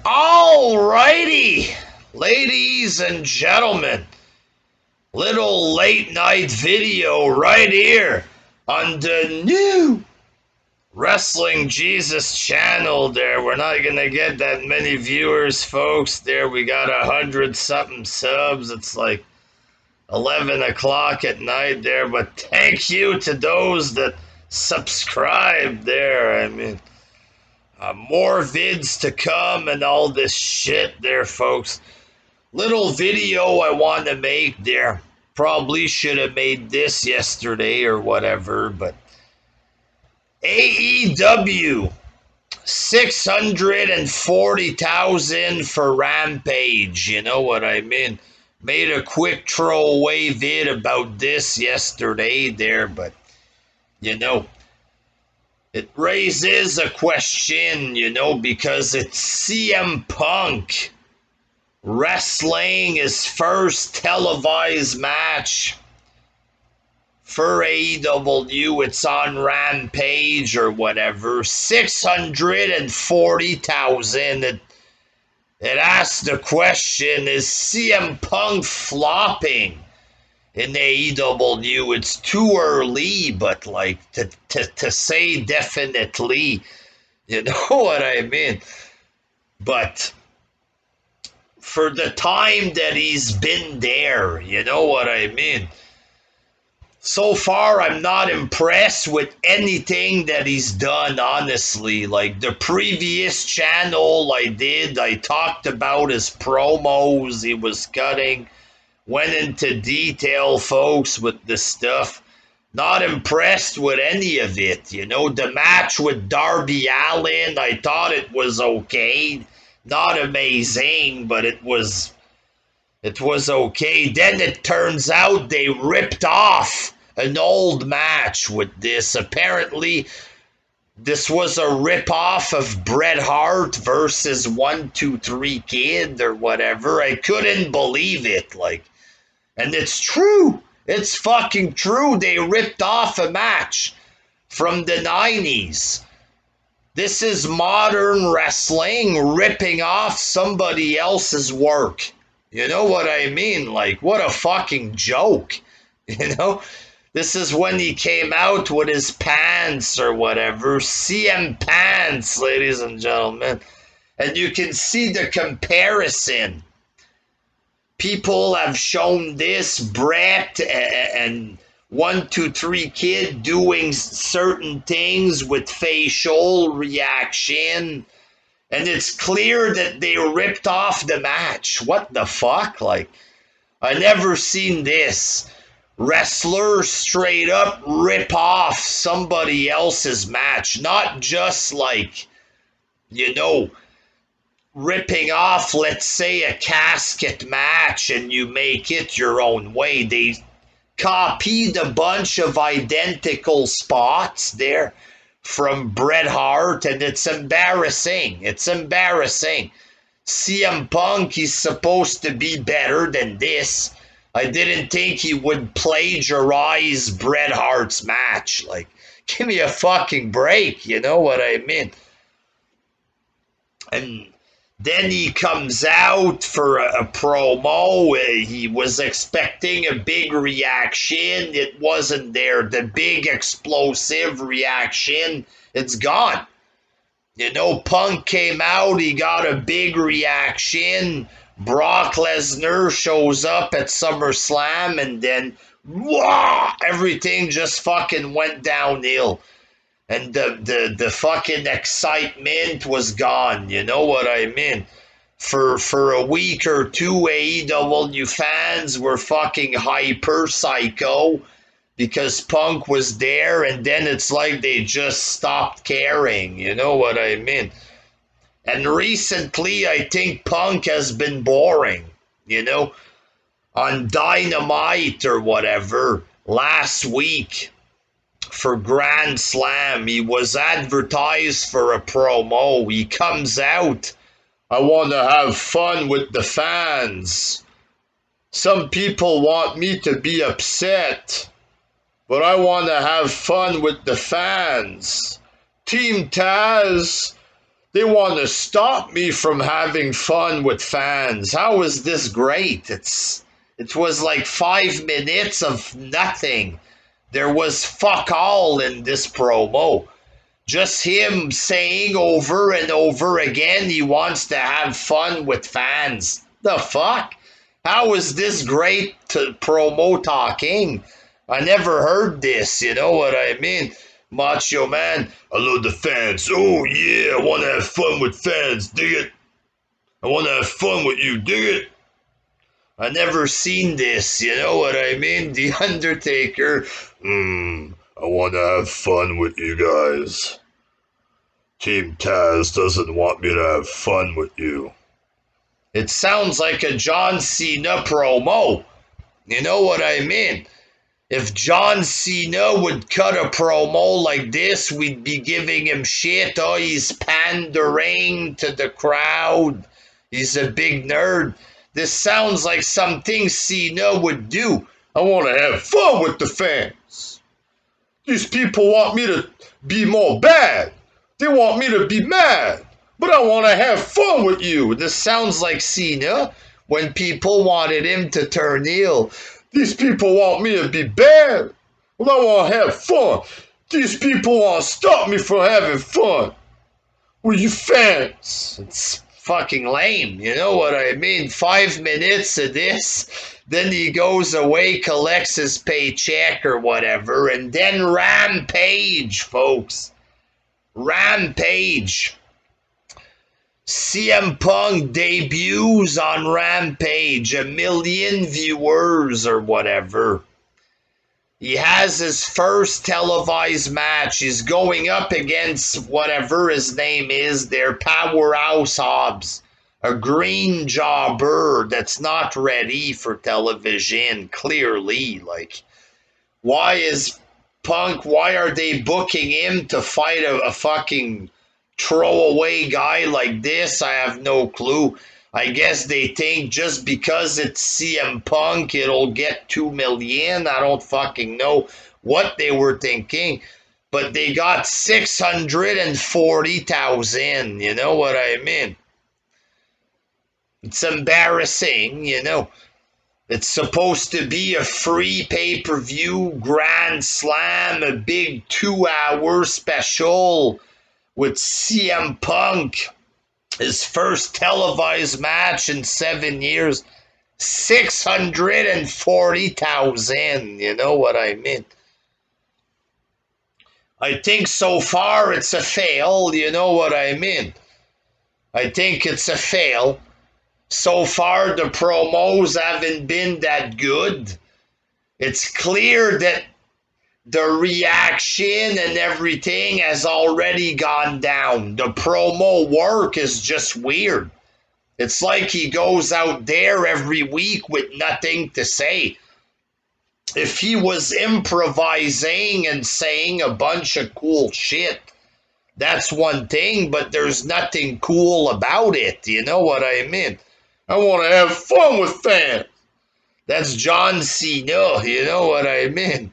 Alrighty, ladies and gentlemen, little late night video right here on the new Wrestling Jesus channel there. We're not gonna get that many viewers, folks. There, we got 100-something subs. It's like 11 o'clock at night there, but thank you to those that subscribe there. I mean, more vids to come and all this shit there, folks. Little video I want to make there. Probably should have made this yesterday or whatever, but AEW 640,000 for Rampage. You know what I mean? Made a quick throwaway vid about this yesterday there, but you know, it raises a question, you know, because it's CM Punk wrestling his first televised match for AEW. It's on Rampage or whatever. 640,000. It asks the question, is CM Punk flopping in AEW? It's too early, but like to say definitely, you know what I mean? But for the time that he's been there, you know what I mean? So far, I'm not impressed with anything that he's done, honestly. Like the previous channel I talked about his promos he was cutting. Went into detail, folks, with the stuff. Not impressed with any of it. You know, the match with Darby Allin, I thought it was okay. Not amazing, but it was okay. Then it turns out they ripped off an old match with this. Apparently, this was a rip-off of Bret Hart versus 1-2-3 Kid or whatever. I couldn't believe it, like. And it's true. It's fucking true. They ripped off a match from the 90s. This is modern wrestling, ripping off somebody else's work. You know what I mean? Like, what a fucking joke. You know? This is when he came out with his pants or whatever. CM Pants, ladies and gentlemen. And you can see the comparison. People have shown this, Bret and 1-2-3 Kid doing certain things with facial reaction, and it's clear that they ripped off the match. What the fuck? Like, I never seen this. Wrestlers straight up rip off somebody else's match, not just like, you know, ripping off, let's say, a casket match and you make it your own way. They copied a bunch of identical spots there from Bret Hart, and it's embarrassing. It's embarrassing. CM Punk, he's supposed to be better than this. I didn't think he would plagiarize Bret Hart's match. Like, give me a fucking break, you know what I mean? And then he comes out for a promo. He was expecting a big reaction. It wasn't there. The big explosive reaction, it's gone. You know, Punk came out. He got a big reaction. Brock Lesnar shows up at SummerSlam, and then everything just fucking went downhill. And the fucking excitement was gone. You know what I mean? For a week or two, AEW fans were fucking hyper psycho because Punk was there, and then it's like they just stopped caring. You know what I mean? And recently, I think Punk has been boring. You know? On Dynamite or whatever, last week, for Grand Slam, he was advertised for a promo. He comes out, I want to have fun with the fans. Some people want me to be upset, but I want to have fun with the fans. Team Taz, They want to stop me from having fun with fans. How is this great? It was like 5 minutes of nothing. There was fuck all in this promo. Just him saying over and over again he wants to have fun with fans. The fuck? How is this great promo talking? I never heard this, you know what I mean? Macho Man, I love the fans. Oh yeah, I want to have fun with fans. Dig it? I want to have fun with you. Dig it? I never seen this, you know what I mean? The Undertaker, I want to have fun with you guys. Team Taz doesn't want me to have fun with you. It sounds like a John Cena promo. You know what I mean? If John Cena would cut a promo like this, we'd be giving him shit. Oh, he's pandering to the crowd. He's a big nerd. This sounds like something Cena would do. I want to have fun with the fans. These people want me to be more bad. They want me to be mad. But I want to have fun with you. This sounds like Cena when people wanted him to turn heel. These people want me to be bad. Well, I want to have fun. These people want to stop me from having fun with you fans. It's fucking lame. You know what I mean? 5 minutes of this. Then he goes away, collects his paycheck or whatever. And then Rampage, folks. Rampage. CM Punk debuts on Rampage, 1 million viewers or whatever. He has his first televised match. He's going up against whatever his name is, their Powerhouse Hobbs, a green jobber that's not ready for television, clearly. Like, why are they booking him to fight a fucking throwaway guy like this? I have no clue. I guess they think just because it's CM Punk, it'll get 2 million. I don't fucking know what they were thinking. But they got 640,000. You know what I mean? It's embarrassing, you know. It's supposed to be a free pay-per-view Grand Slam, a big 2-hour special with CM Punk, his first televised match in 7 years, 640,000, you know what I mean? I think so far it's a fail, you know what I mean? I think it's a fail. So far the promos haven't been that good. It's clear that the reaction and everything has already gone down. The promo work is just weird. It's like he goes out there every week with nothing to say. If he was improvising and saying a bunch of cool shit, that's one thing, but there's nothing cool about it. You know what I mean? I want to have fun with fans. That's John Cena. You know what I mean?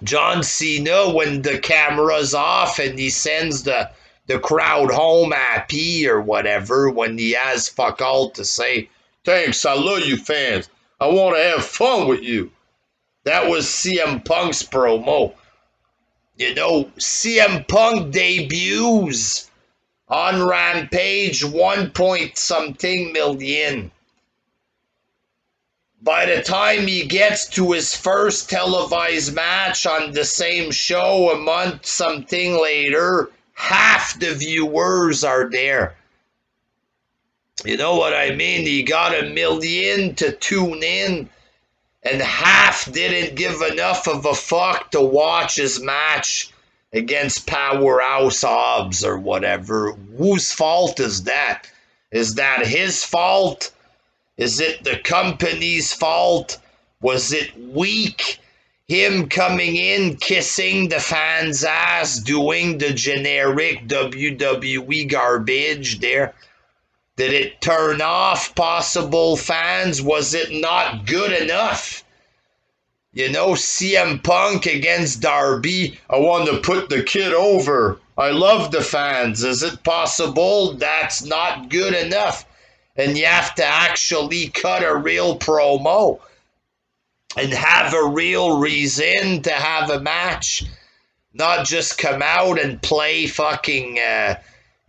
John Cena, when the camera's off and he sends the crowd home happy or whatever, when he has fuck all to say, thanks, I love you fans. I want to have fun with you. That was CM Punk's promo. You know, CM Punk debuts on Rampage, 1 point something million. By the time he gets to his first televised match on the same show a month something later, half the viewers are there. You know what I mean? He got 1 million to tune in, and half didn't give enough of a fuck to watch his match against Powerhouse Hobbs or whatever. Whose fault is that? Is that his fault? Is it the company's fault? Was it weak? Him coming in, kissing the fans' ass, doing the generic WWE garbage there? Did it turn off possible fans? Was it not good enough? You know, CM Punk against Darby, I want to put the kid over. I love the fans. Is it possible that's not good enough? And you have to actually cut a real promo and have a real reason to have a match, not just come out and play fucking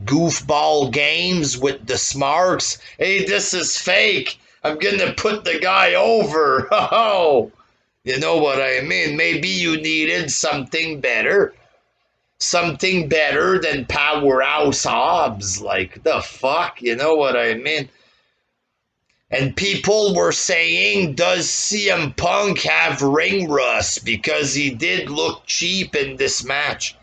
goofball games with the smarks. Hey, this is fake. I'm gonna put the guy over. Oh, you know what I mean? Maybe you needed something better. Something better than Powerhouse Hobbs. Like, the fuck? You know what I mean? And people were saying, does CM Punk have ring rust? Because he did look cheap in this match.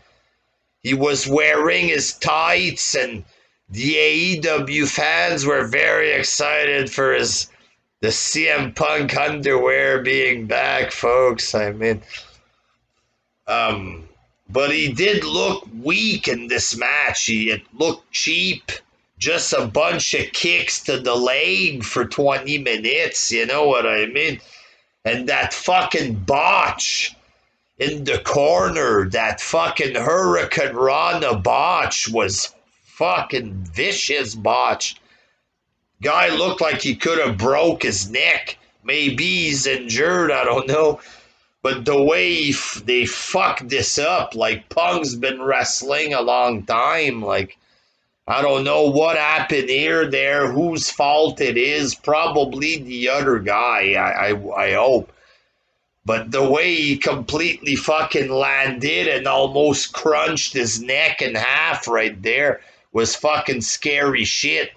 He was wearing his tights, and the AEW fans were very excited for the CM Punk underwear being back, folks. I mean, but he did look weak in this match. It looked cheap. Just a bunch of kicks to the leg for 20 minutes, you know what I mean? And that fucking botch in the corner, that fucking Hurricane Rana botch was fucking vicious botch. Guy looked like he could have broke his neck. Maybe he's injured, I don't know. But the way they fucked this up, like Punk's been wrestling a long time, like, I don't know what happened here, there, whose fault it is. Probably the other guy, I hope. But the way he completely fucking landed and almost crunched his neck in half right there was fucking scary shit.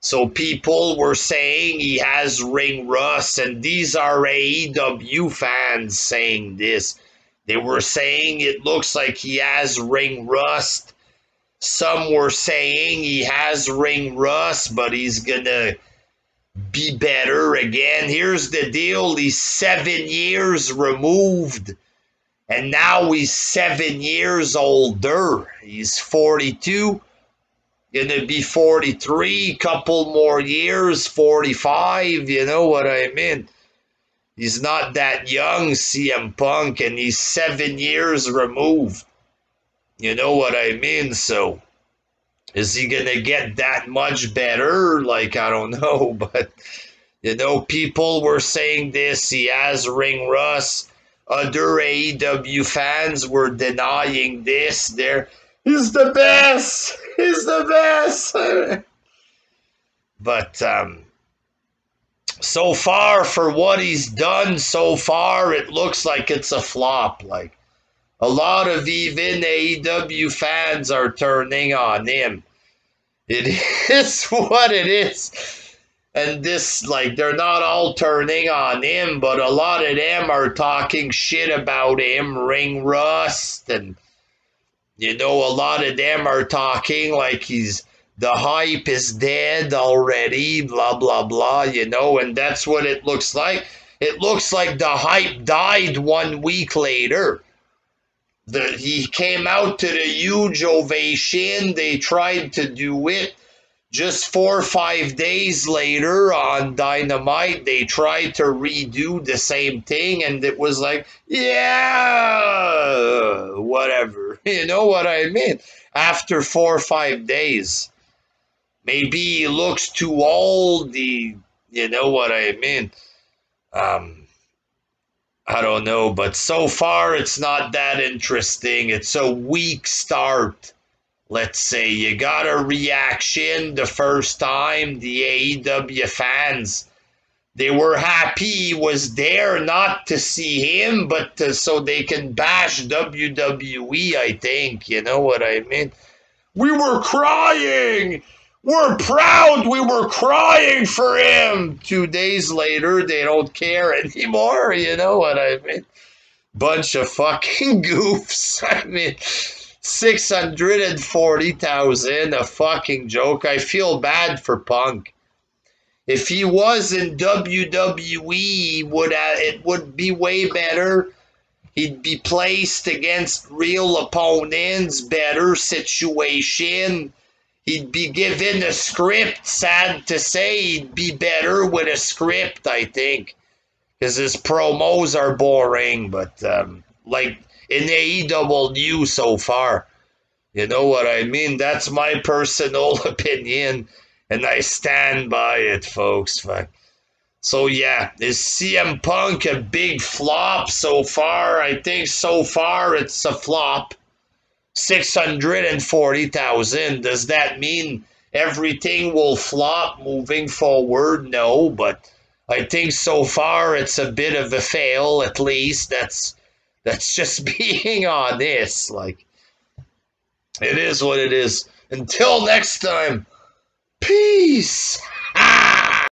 So people were saying he has ring rust, and these are AEW fans saying this. They were saying it looks like he has ring rust. Some were saying he has ring rust, but he's gonna be better again. Here's the deal. He's 7 years removed, and now he's 7 years older. He's 42, gonna be 43, couple more years, 45, you know what I mean? He's not that young, CM Punk, and he's 7 years removed. You know what I mean? So, is he going to get that much better? Like, I don't know. But, you know, people were saying this. He has ring rust. Other AEW fans were denying this. He's the best. He's the best. But, so far, for what he's done so far, it looks like it's a flop. Like, a lot of even AEW fans are turning on him. It is what it is. And this, like, they're not all turning on him, but a lot of them are talking shit about him, ring rust, and, you know, a lot of them are talking like the hype is dead already, blah, blah, blah, you know, and that's what it looks like. It looks like the hype died 1 week later. He came out to the huge ovation. They tried to do it. Just 4 or 5 days later on Dynamite, they tried to redo the same thing, and it was like, yeah, whatever. You know what I mean? After 4 or 5 days. Maybe he looks too old. You know what I mean? I don't know, but so far it's not that interesting. It's a weak start. Let's say you got a reaction the first time. The AEW fans, they were happy he was there, not to see him, but so they can bash WWE, I think. You know what I mean? We were crying. We're proud we were crying for him. 2 days later, they don't care anymore. You know what I mean? Bunch of fucking goofs. I mean, 640,000, a fucking joke. I feel bad for Punk. If he was in WWE, it would be way better. He'd be placed against real opponents, better situation. He'd be given a script. Sad to say, he'd be better with a script, I think. Because his promos are boring, but like in AEW so far. You know what I mean? That's my personal opinion, and I stand by it, folks. So yeah, is CM Punk a big flop so far? I think so far it's a flop. 640,000. Does that mean everything will flop moving forward? No, but I think so far it's a bit of a fail. At least that's just being honest. Like, it is what it is. Until next time, peace.